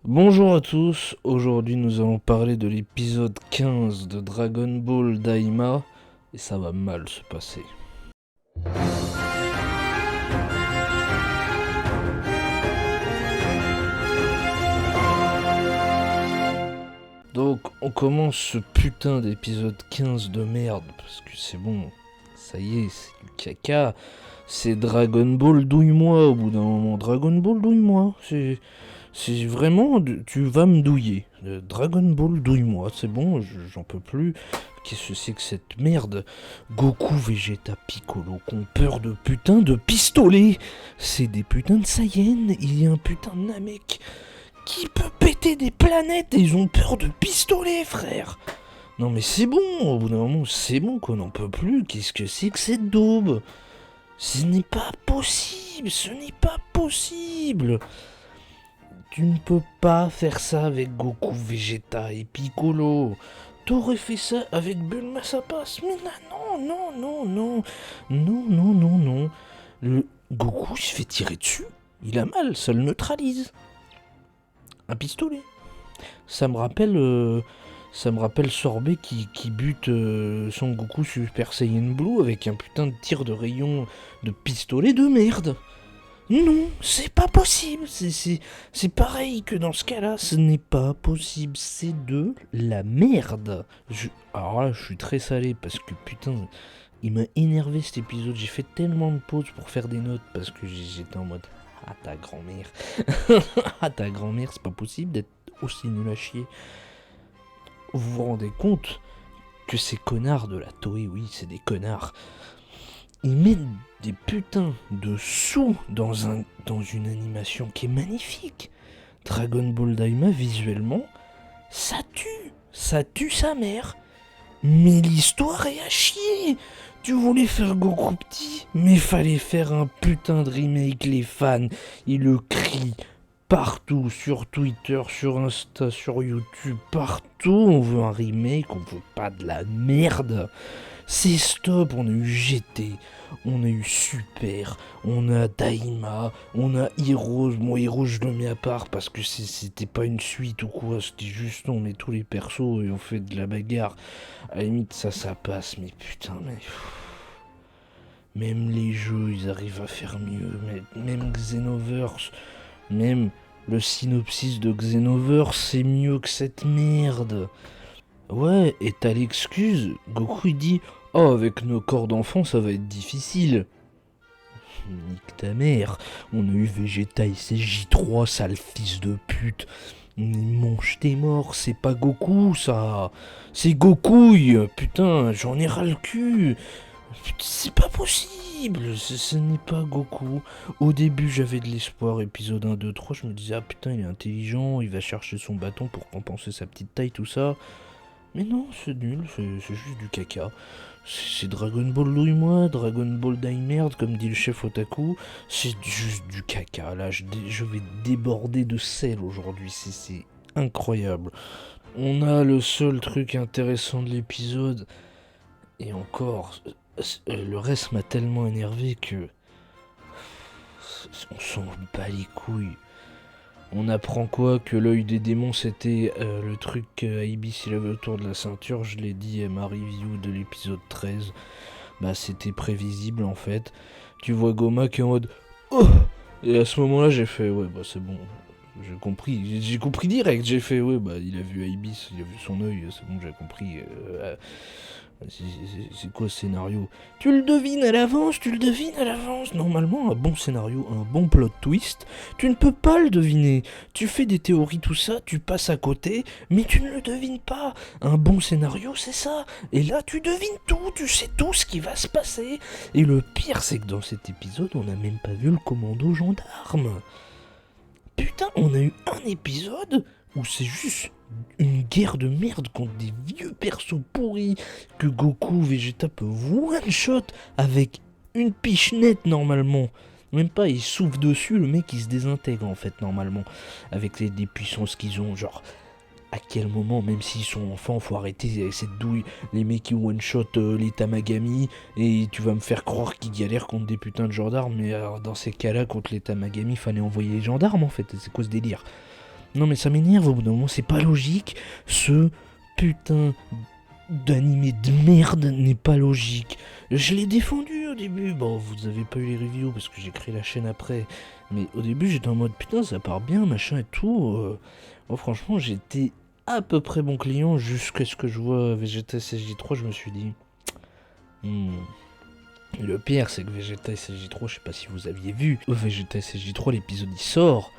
Bonjour à tous, aujourd'hui nous allons parler de l'épisode 15 de Dragon Ball Daima, et ça va mal se passer. Donc on commence ce putain d'épisode 15 de merde, parce que c'est bon, ça y est, c'est du caca, c'est Dragon Ball douille-moi au bout d'un moment, Dragon Ball douille-moi, c'est vraiment, tu vas me douiller. Dragon Ball, douille-moi, c'est bon, j'en peux plus. Qu'est-ce que c'est que cette merde? Goku, Vegeta, Piccolo, qu'ont peur de putain de pistolets. C'est des putains de Saiyans, il y a un putain de Namek qui peut péter des planètes et ils ont peur de pistolets, frère. Non mais c'est bon, au bout d'un moment, c'est bon qu'on n'en peut plus. Qu'est-ce que c'est que cette daube? Ce n'est pas possible, ce n'est pas possible. Tu ne peux pas faire ça avec Goku, Vegeta et Piccolo. T'aurais fait ça avec Bulma, ça passe. Mais non, non, non, non, non, non, non, non. Le Goku il se fait tirer dessus. Il a mal, ça le neutralise. Un pistolet. Ça me rappelle Sorbet qui bute son Goku Super Saiyan Blue avec un putain de tir de rayon de pistolet de merde. Non, c'est pas possible. C'est pareil que dans ce cas-là, ce n'est pas possible. C'est de la merde. Alors là, je suis très salé parce que putain, il m'a énervé cet épisode. J'ai fait tellement de pauses pour faire des notes parce que j'étais en mode ah ta grand-mère. Ah ta grand-mère, c'est pas possible d'être aussi nul à chier. Vous vous rendez compte que ces connards de la Toei, oui, c'est des connards. Ils mettent des putains de sous dans une animation qui est magnifique. Dragon Ball Daima, visuellement, ça tue sa mère. Mais l'histoire est à chier. Tu voulais faire Goku petit, mais fallait faire un putain de remake. Les fans, ils le crient partout, sur Twitter, sur Insta, sur YouTube, partout. On veut un remake, on veut pas de la merde. C'est stop, on a eu GT, on a eu Super, on a Daima, on a Heroes. Bon, Heroes, je le mets à part parce que c'était pas une suite ou quoi, c'était juste on met tous les persos et on fait de la bagarre. À la limite, ça passe, mais putain, mais. Même les jeux, ils arrivent à faire mieux. Même Xenoverse, même le synopsis de Xenoverse, c'est mieux que cette merde. Ouais, et t'as l'excuse, Goku il dit oh, avec nos corps d'enfant, ça va être difficile. Nique ta mère, on a eu Vegeta et ses J3, sale fils de pute. Mange tes morts, c'est pas Goku ça. C'est Gokouille, putain, j'en ai ras le cul. C'est pas possible, ce n'est pas Goku. Au début j'avais de l'espoir, épisode 1, 2, 3, je me disais ah putain il est intelligent, il va chercher son bâton pour compenser sa petite taille, tout ça. Mais non, c'est nul, c'est juste du caca. C'est Dragon Ball douille-moi, Dragon Ball die merde, comme dit le chef Otaku. C'est juste du caca. Là, je vais déborder de sel aujourd'hui. C'est incroyable. On a le seul truc intéressant de l'épisode. Et encore, le reste m'a tellement énervé que. On s'en bat les couilles. On apprend quoi? Que l'œil des démons c'était le truc qu'Ibis il avait autour de la ceinture. Je l'ai dit à ma review de l'épisode 13. Bah c'était prévisible en fait. Tu vois Goma qui est en mode oh. Et à ce moment là j'ai fait ouais bah c'est bon. J'ai compris direct. J'ai fait ouais bah il a vu Ibis, il a vu son œil, c'est bon j'ai compris. C'est quoi ce scénario? Tu le devines à l'avance, tu le devines à l'avance. Normalement, un bon scénario, un bon plot twist, tu ne peux pas le deviner. Tu fais des théories, tout ça, tu passes à côté, mais tu ne le devines pas. Un bon scénario, c'est ça. Et là, tu devines tout, tu sais tout ce qui va se passer. Et le pire, c'est que dans cet épisode, on n'a même pas vu le commando gendarme. Putain, on a eu un épisode où c'est juste une guerre de merde contre des vieux persos pourris que Goku, Vegeta peuvent one-shot avec une pichenette normalement. Même pas, il souffle dessus, le mec il se désintègre en fait normalement. Avec des puissances qu'ils ont, genre à quel moment, même s'ils sont enfants, faut arrêter avec cette douille, les mecs qui one-shot les Tamagami, et tu vas me faire croire qu'ils galèrent contre des putains de gendarmes, mais alors, dans ces cas-là, contre les Tamagami, fallait envoyer les gendarmes en fait, c'est quoi ce délire? Non mais ça m'énerve au bout d'un moment, c'est pas logique. Ce putain d'animé de merde n'est pas logique. Je l'ai défendu au début. Bon, vous avez pas eu les reviews parce que j'ai créé la chaîne après. Mais au début, j'étais en mode putain, ça part bien, machin et tout. Bon, franchement, j'étais à peu près bon client jusqu'à ce que je vois Vegeta SSJ3. Je me suis dit. Hmm. Le pire, c'est que Vegeta SSJ3, je sais pas si vous aviez vu. Vegeta SSJ3, l'épisode il sort.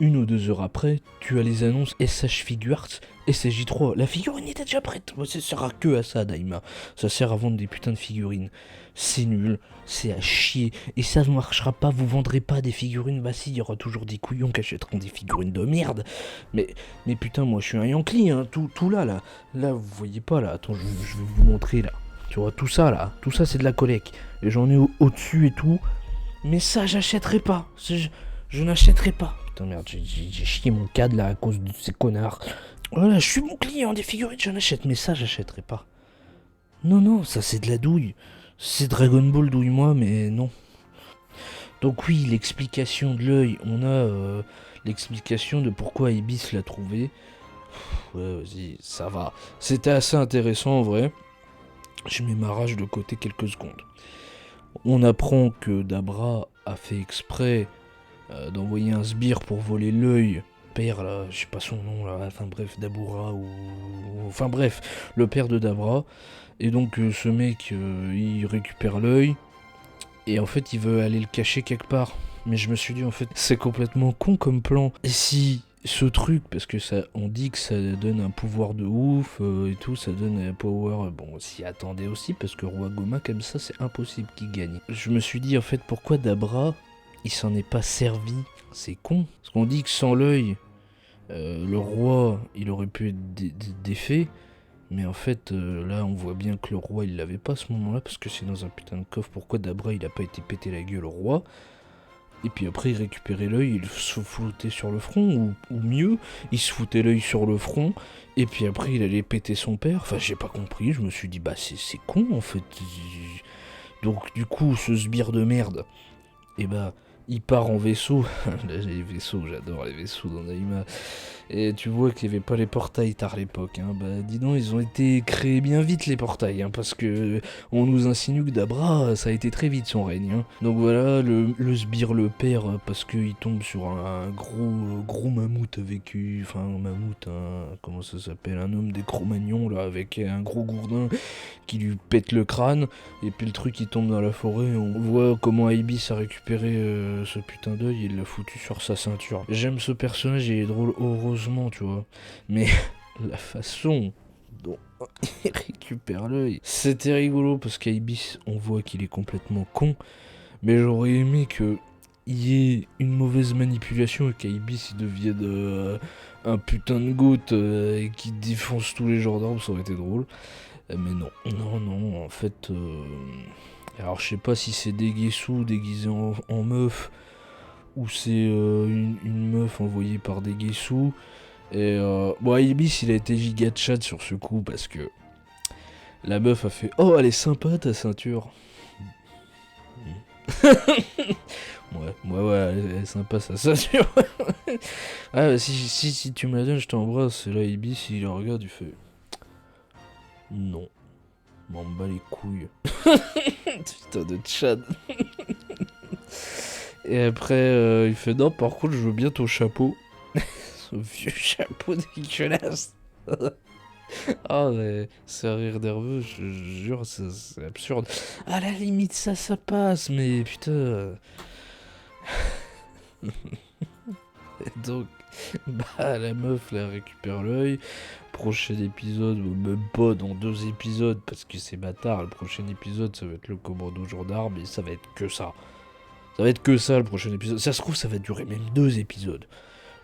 1 ou 2 heures après, tu as les annonces SH Figuarts, SSJ3. La figurine était déjà prête. Ça sert à que à ça, Daima. Ça sert à vendre des putains de figurines. C'est nul, c'est à chier. Et ça ne marchera pas, vous vendrez pas des figurines. Bah si, il y aura toujours des couillons qui achèteront des figurines de merde. Mais putain, moi je suis un Yankee, hein. Tout là, là. Là, vous voyez pas, là. Attends, je vais vous montrer, là. Tu vois, tout ça, là. Tout ça, c'est de la collecte. Et j'en ai au-dessus et tout. Mais ça, j'achèterai pas. Je n'achèterai pas. Putain, merde, j'ai chié mon cadre là à cause de ces connards. Voilà, je suis mon client des figurines, j'en achète, mais ça, j'achèterai pas. Non, non, ça c'est de la douille. C'est Dragon Ball douille-moi, mais non. Donc oui, l'explication de l'œil, on a l'explication de pourquoi Ibis l'a trouvé. Ouais, vas-y, ça va. C'était assez intéressant en vrai. Je mets ma rage de côté quelques secondes. On apprend que Dabra a fait exprès d'envoyer un sbire pour voler l'œil. Père là, je sais pas son nom là, enfin bref, Dabura ou... Enfin bref, le père de Dabra. Et donc ce mec, il récupère l'œil. Et en fait, il veut aller le cacher quelque part. Mais je me suis dit, en fait, c'est complètement con comme plan. Et si ce truc, parce que ça, on dit que ça donne un pouvoir de ouf et tout, ça donne un power. Bon, on s'y attendait aussi, parce que Roi Goma, comme ça, c'est impossible qu'il gagne. Je me suis dit, en fait, pourquoi Dabra, il s'en est pas servi? C'est con. Parce qu'on dit que sans l'œil, le roi, il aurait pu être défait. Mais en fait, là, on voit bien que le roi, il l'avait pas à ce moment-là, parce que c'est dans un putain de coffre. Pourquoi Dabra, il a pas été pété la gueule au roi? Et puis après, il récupérait l'œil, il se foutait sur le front, ou mieux, il se foutait l'œil sur le front, et puis après, il allait péter son père. Enfin, j'ai pas compris, je me suis dit, bah, c'est con, en fait. Donc, du coup, ce sbire de merde, et bah, il part en vaisseau. Là, j'ai les vaisseaux, j'adore les vaisseaux dans Daima. Et tu vois qu'il n'y avait pas les portails tard à l'époque. Hein. Bah dis donc, ils ont été créés bien vite les portails, hein, parce que on nous insinue que Dabra, ça a été très vite son règne. Hein. Donc voilà, le sbire le perd parce qu'il tombe sur un gros mammouth avec... Enfin, un mammouth, comment ça s'appelle? Un homme des Cro-Magnons, là, avec un gros gourdin qui lui pète le crâne. Et puis le truc, il tombe dans la forêt. On voit comment Ibis a récupéré ce putain d'œil et il l'a foutu sur sa ceinture. J'aime ce personnage, il est drôle, heureusement, tu vois. Mais la façon dont il récupère l'œil, c'était rigolo parce qu'Ibis, on voit qu'il est complètement con. Mais j'aurais aimé que y ait une mauvaise manipulation et qu'Ibis il devienne un putain de goutte et qui défonce tous les gendarmes, ça aurait été drôle. Mais non, en fait... Alors je sais pas si c'est Degesu déguisé en meuf, ou c'est une meuf envoyée par Degesu. Et bon, Ibis il a été giga chat sur ce coup parce que la meuf a fait oh elle est sympa ta ceinture. ouais, elle est sympa sa ceinture. Ah bah, si tu me la donnes je t'embrasse. Et là Ibis il regarde, il fait non, m'en bats les couilles. Putain de Tchad. Et après il fait non par contre je veux bien ton chapeau. Ce vieux chapeau dégueulasse. Ah mais c'est un rire nerveux, je jure, c'est absurde. À la limite ça passe, mais putain. Et donc, bah la meuf là récupère l'œil. Prochain épisode, même pas dans 2 épisodes, parce que c'est bâtard. Le prochain épisode ça va être le commando gendarme et ça va être que ça. Ça va être que ça le prochain épisode. Ça se trouve ça va durer même 2 épisodes.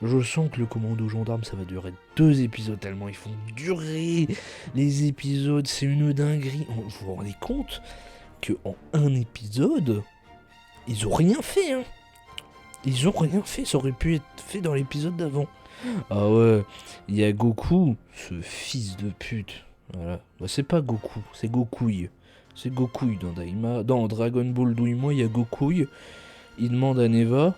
Je sens que le commando gendarme, ça va durer 2 épisodes, tellement ils font durer les épisodes, c'est une dinguerie. Vous vous rendez compte qu'en un épisode, ils ont rien fait, hein. Ils ont rien fait, ça aurait pu être fait dans l'épisode d'avant. Ah ouais, il y a Goku, ce fils de pute. Voilà, bah, c'est pas Goku, c'est Gokouille. C'est Gokouille dans Daima. Dans Dragon Ball Douille-moi, il y a Gokouille. Il demande à Neva...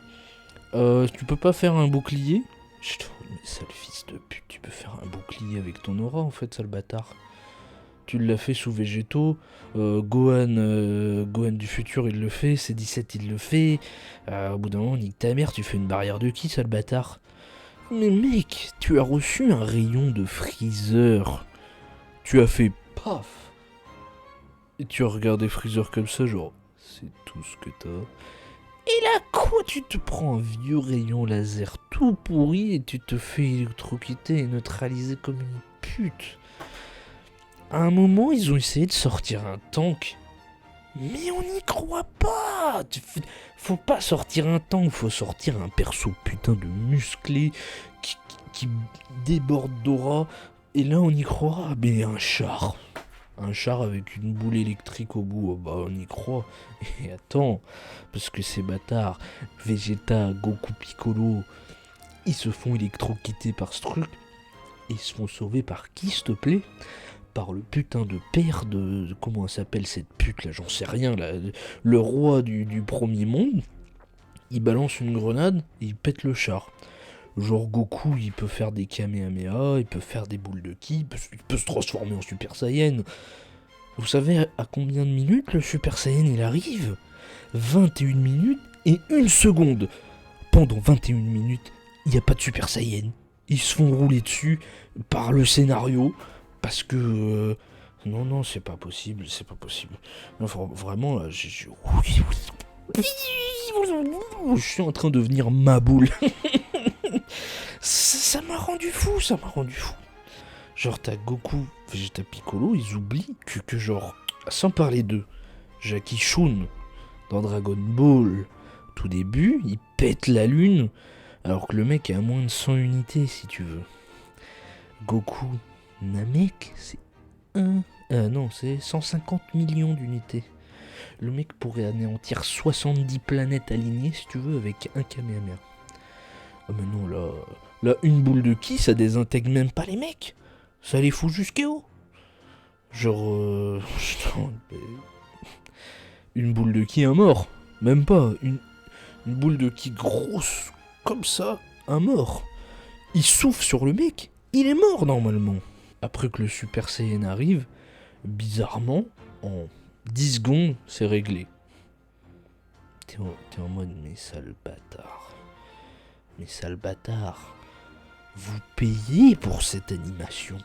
tu peux pas faire un bouclier? Je te mais sale fils de pute, tu peux faire un bouclier avec ton aura en fait, sale bâtard. Tu l'as fait sous végétaux, Gohan du futur il le fait, C17 il le fait, au bout d'un moment nique ta mère, tu fais une barrière de qui sale bâtard? Mais mec, tu as reçu un rayon de Freezer, tu as fait paf, et tu as regardé Freezer comme ça genre, c'est tout ce que t'as. Et là quoi, tu te prends un vieux rayon laser tout pourri et tu te fais électrocuter et neutraliser comme une pute. À un moment, ils ont essayé de sortir un tank. Mais on n'y croit pas. Faut pas sortir un tank, faut sortir un perso putain de musclé qui déborde d'aura. Et là, on y croira. Mais un char. Un char avec une boule électrique au bout, oh bah on y croit. Et attends, parce que ces bâtards, Vegeta, Goku, Piccolo, ils se font électrocuter par ce truc. Et ils se font sauver par qui, s'il te plaît? Par le putain de père de comment elle s'appelle cette pute là, j'en sais rien là, le roi du premier monde. Il balance une grenade et il pète le char. Genre Goku il peut faire des Kamehameha, il peut faire des boules de ki, il peut se transformer en Super Saiyan. Vous savez à combien de minutes le Super Saiyan il arrive? 21 minutes et 1 seconde. Pendant 21 minutes, il n'y a pas de Super Saiyan. Ils se font rouler dessus par le scénario. Parce que... non, c'est pas possible, c'est pas possible. Non, vraiment, là, je suis en train de devenir ma boule. Ça m'a rendu fou, ça m'a rendu fou. Genre, t'as Goku, Vegeta, Piccolo, ils oublient que genre, sans parler d'eux, Jackie Chun, dans Dragon Ball, tout début, il pète la lune, alors que le mec est à moins de 100 unités, si tu veux. Goku... Namek, c'est c'est 150 millions d'unités. Le mec pourrait anéantir 70 planètes alignées, si tu veux, avec un Kamehameha. Ah mais non, là, une boule de ki, ça désintègre même pas les mecs. Ça les fout jusqu'au haut. Genre, une boule de ki, un mort. Même pas, une boule de ki grosse, comme ça, un mort. Il souffle sur le mec, il est mort normalement. Après que le Super Saiyan arrive, bizarrement, en 10 secondes, c'est réglé. T'es en mode, mais sale bâtard. Mais sale bâtard. Vous payez pour cette animation.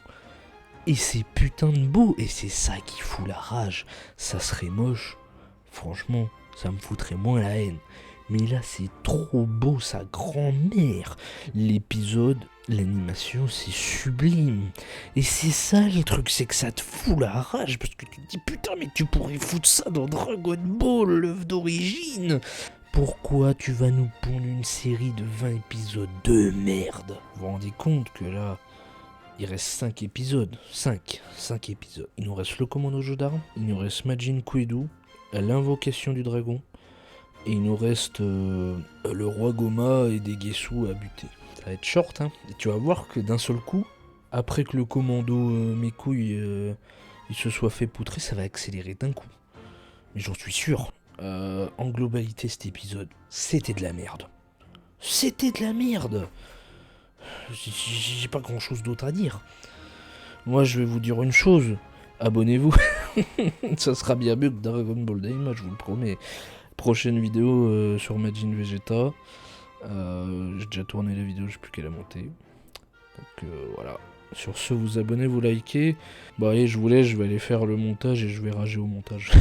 Et c'est putain de beau. Et c'est ça qui fout la rage. Ça serait moche. Franchement, ça me foutrait moins la haine. Mais là, c'est trop beau, sa grand-mère. L'épisode, l'animation, c'est sublime. Et c'est ça, les trucs, c'est que ça te fout la rage. Parce que tu te dis, putain, mais tu pourrais foutre ça dans Dragon Ball, l'œuvre d'origine. Pourquoi tu vas nous pondre une série de 20 épisodes de merde? Vous vous rendez compte que là, il reste 5 épisodes. 5 épisodes. Il nous reste le Commando Jodar, il nous reste Majin Kuedu, l'invocation du dragon. Et il nous reste le roi Goma et des Gesu à buter. Ça va être short, hein. Et tu vas voir que d'un seul coup, après que le commando mes couilles il se soit fait poutrer, ça va accélérer d'un coup. Mais j'en suis sûr. En globalité, cet épisode, c'était de la merde. C'était de la merde. J'ai pas grand chose d'autre à dire. Moi, je vais vous dire une chose. Abonnez-vous. Ça sera bien mieux que Dragon Ball Daima, je vous le promets. Prochaine vidéo sur Majin Vegeta. J'ai déjà tourné la vidéo, je sais plus qu'elle a monté. Donc voilà. Sur ce, vous abonnez, vous likez. Bon allez, je vous laisse, je vais aller faire le montage et je vais rager au montage.